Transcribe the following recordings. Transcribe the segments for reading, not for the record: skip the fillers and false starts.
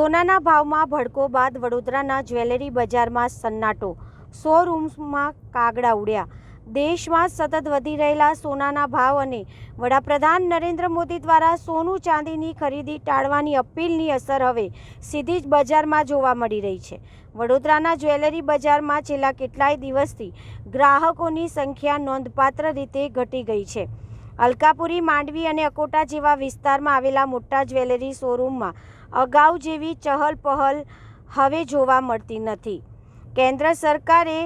સોનાના ભાવમાં ભડકો બાદ વડોદરાના જ્વેલરી બજારમાં સન્નાટો, શોરૂમ્સમાં કાગડા ઉડ્યા. દેશમાં સતત વધી રહેલા સોનાના ભાવ અને વડાપ્રધાન નરેન્દ્ર મોદી દ્વારા સોનું ચાંદીની ખરીદી ટાળવાની અપીલની અસર હવે સીધી જ બજારમાં જોવા મળી રહી છે. વડોદરાના જ્વેલરી બજારમાં છેલ્લા કેટલાય દિવસથી ગ્રાહકોની સંખ્યા નોંધપાત્ર રીતે ઘટી ગઈ છે. અલકાપુરી, માંડવી અને અકોટા જેવા વિસ્તારમાં આવેલા મોટા જ્વેલરી શોરૂમમાં અગાઉ જેવી ચહલ-પહલ હવે જોવા મળતી નથી. કેન્દ્ર સરકારે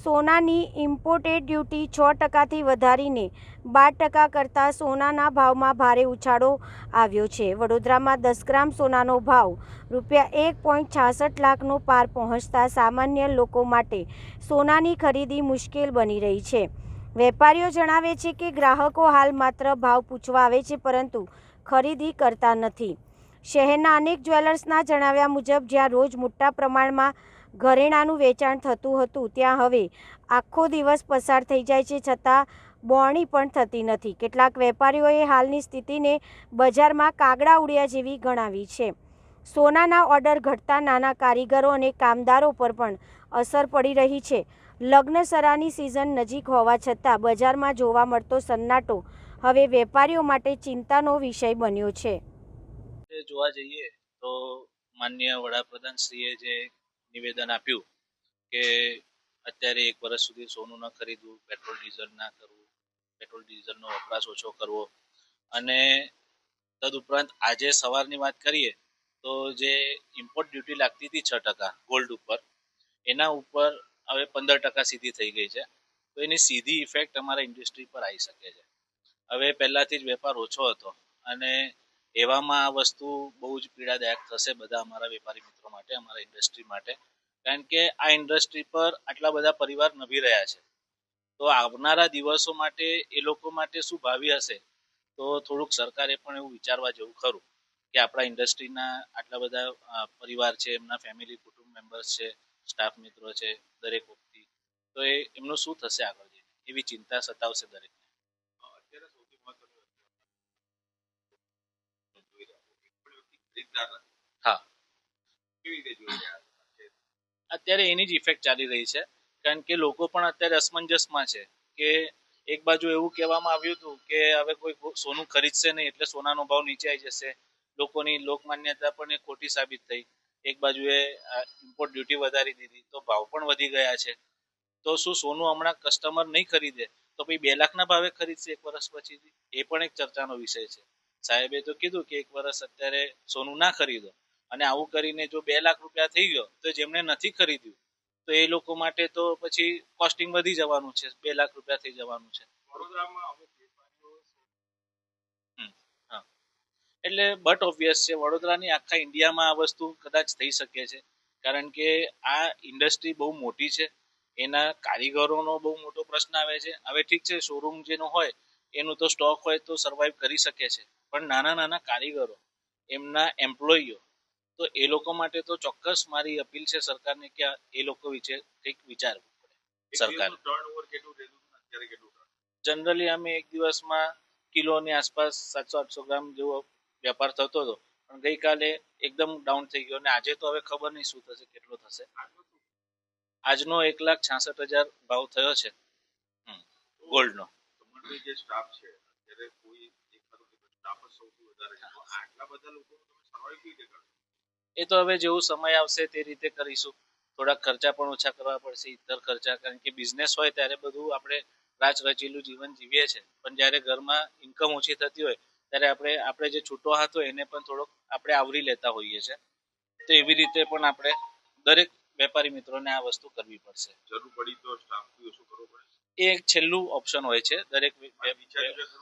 સોનાની ઇમ્પોર્ટેડ ડ્યુટી 6% વધારીને 12% કરતાં સોનાના ભાવમાં ભારે ઉછાળો આવ્યો છે. વડોદરામાં 10 ગ્રામ સોનાનો ભાવ ₹1.66 લાખનો પાર પહોંચતા સામાન્ય લોકો માટે સોનાની ખરીદી મુશ્કેલ બની રહી છે. વેપારીઓ જણાવે છે કે ગ્રાહકો હાલ માત્ર ભાવ પૂછવા આવે છે, પરંતુ ખરીદી કરતા નથી. શહેરના અનેક જ્વેલર્સના જણાવ્યા મુજબ જ્યાં રોજ મોટા પ્રમાણમાં ઘરેણાંનું વેચાણ થતું હતું, ત્યાં હવે આખો દિવસ પસાર થઈ જાય છે, છતાં બોણી પણ થતી નથી. કેટલાક વેપારીઓએ હાલની સ્થિતિને બજારમાં કાગડા ઉડ્યા જેવી ગણાવી છે. સોનાના ઓર્ડર ઘટતા નાના કારીગરો અને કામદારો પર પણ અસર પડી રહી છે. લગ્નસરાની સિઝન નજીક હોવા છતાં બજારમાં જોવા મળતો સન્નાટો હવે વેપારીઓ માટે ચિંતાનો વિષય બન્યો છે. જોવા જઈએ તો માનનીય વડાપ્રધાનશ્રીએ જે નિવેદન આપ્યું કે અત્યારે 1 વર્ષ સુધી સોનું ન ખરીદવું, પેટ્રોલ ડીઝલ ના કરવું, પેટ્રોલ ડીઝલનો વપરાશ ઓછો કરવો, અને તદુપરાંત આજે સવારની વાત કરીએ તો જે ઇમ્પોર્ટ ડ્યુટી લાગતી હતી 6% ગોલ્ડ ઉપર, એના ઉપર હવે 15% સીધી થઈ ગઈ છે. તો એની સીધી ઇફેક્ટ અમારા ઇન્ડસ્ટ્રી પર આવી શકે છે. હવે પહેલાથી જ વેપાર ઓછો હતો અને એવામાં આ વસ્તુ બહુ જ પીડાદાયક થશે બધા અમારા વેપારી મિત્રો માટે, અમારા ઇન્ડસ્ટ્રી માટે, કારણ કે આ ઇન્ડસ્ટ્રી પર આટલા બધા પરિવાર નભી રહ્યા છે. તો આવનારા દિવસો માટે એ લોકો માટે શું ભાવિ હશે, તો થોડુંક સરકારે પણ એવું વિચારવા જેવું ખરું કે આપણા ઇન્ડસ્ટ્રીના આટલા બધા પરિવાર છે, એમના ફેમિલી, કુટુંબ મેમ્બર્સ છે, સ્ટાફ મિત્રો છે, દરેક વ્યક્તિ, તો એમનું શું થશે આગળ જઈને, એવી ચિંતા સતાવશે દરેકને. હા, અત્યારે એની જ ઇફેક્ટ ચાલી રહી છે, કારણ કે લોકો પણ અત્યારે અસમંજસમાં છે કે એક બાજુ એવું કહેવામાં આવ્યું હતું કે હવે કોઈ સોનું ખરીદશે નહીં એટલે સોનાનો ભાવ નીચે આવી જશે, લોકોની લોકમાન્યતા પણ એ ખોટી સાબિત થઈ. એક બાજુએ ઇમ્પોર્ટ ડ્યુટી વધારી દીધી તો ભાવ પણ વધી ગયા છે. તો શું સોનું હમણાં કસ્ટમર નહીં ખરીદે તો પછી 2 લાખના ભાવે ખરીદશે 1 વર્ષ પછી? એ પણ એક ચર્ચાનો વિષય છે. સાહેબે તો કીધું કે 1 વર્ષ અત્યારે સોનું ના ખરીદો, અને આવું કરીને જો 2 લાખ રૂપિયા થઈ ગયો તો જેમને નથી ખરીદ્યું તો એ લોકો માટે તો પછી કોસ્ટિંગ વધી જવાનું છે, 2 લાખ રૂપિયા થઈ જવાનું છે. એટલે બટ ઓબ્વિયસ છે, વડોદરાની આખા ઇન્ડિયામાં આ વસ્તુ કદાચ થઈ શકે છે, કારણ કે આ ઇન્ડસ્ટ્રી બહુ મોટી છે, એના કારીગરોનો બહુ મોટો પ્રશ્ન આવે છે. હવે ઠીક છે, શોરૂમ જેનો હોય એનું તો સ્ટોક હોય તો સર્વાઈવ કરી શકે છે, પણ નાના નાના કારીગરો, એમના એમ્પ્લોયીઓ, તો એ લોકો માટે તો ચોક્કસ મારી અપીલ છે સરકારને કે એ લોકો વિશે કંઈક વિચારવું પડે સરકાર. જનરલી અમે એક દિવસમાં કિલોની આસપાસ 700-800 ગ્રામ જેવો વેપાર થતો હતો, પણ ગઈકાલે એકદમ ડાઉન થઈ ગયો, અને આજે તો હવે ખબર નહીં શું થશે, કેટલો થશે. આજનો 1,66,000 ભાવ થયો છે ગોલ્ડનો. એ તો હવે જેવું સમય આવશે તે રીતે કરીશું. થોડાક ખર્ચા પણ ઓછા કરવા પડશે, ઇતર ખર્ચા, કારણ કે બિઝનેસ હોય ત્યારે બધું આપણે રાચ રચેલું જીવન જીવીએ છીએ, પણ જ્યારે ઘરમાં ઇન્કમ ઓછી થતી હોય ત્યારે આપણે જે છૂટો હાથ હોય એને પણ થોડોક આપણે આવરી લેતા હોઈએ છીએ. તો એવી રીતે પણ આપણે દરેક વેપારી મિત્રોને આ વસ્તુ કરવી પડશે. જરૂર પડી તો સ્ટાફ શું કરવો પડે, એ એક છેલ્લું ઓપ્શન હોય છે દરેક.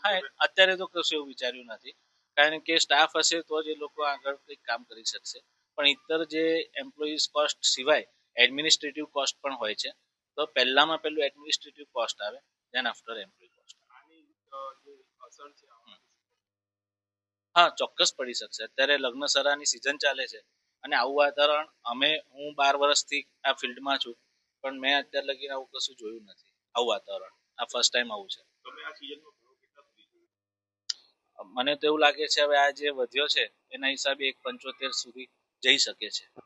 હા, અત્યારે તો કશું એવું વિચાર્યું નથી, કારણ કે સ્ટાફ હશે તો જ એ લોકો આગળ કંઈક કામ કરી શકશે. પણ ઇતર જે એમ્પ્લોઈઝ કોસ્ટ સિવાય એડમિનિસ્ટ્રેટિવ કોસ્ટ પણ હોય છે, તો પહેલું એડમિનિસ્ટ્રેટિવ કોસ્ટ આવે, ધેન આફ્ટર એમ્પ્લોય કોસ્ટ. હા, ચોક્કસ પડી શકશે. અત્યારે લગ્નસરાની સિઝન ચાલે છે, અને આવું વાતાવરણ હું 12 વર્ષથી આ ફિલ્ડમાં છું, પણ મેં અત્યાર લગીને આવું કશું જોયું નથી. આવું વાતાવરણ આ ફર્સ્ટ ટાઈમ આવું છે. મને તો એવું લાગે છે હવે આ જે વધ્યો છે એના હિસાબે 1.75 સુધી જઈ શકે છે.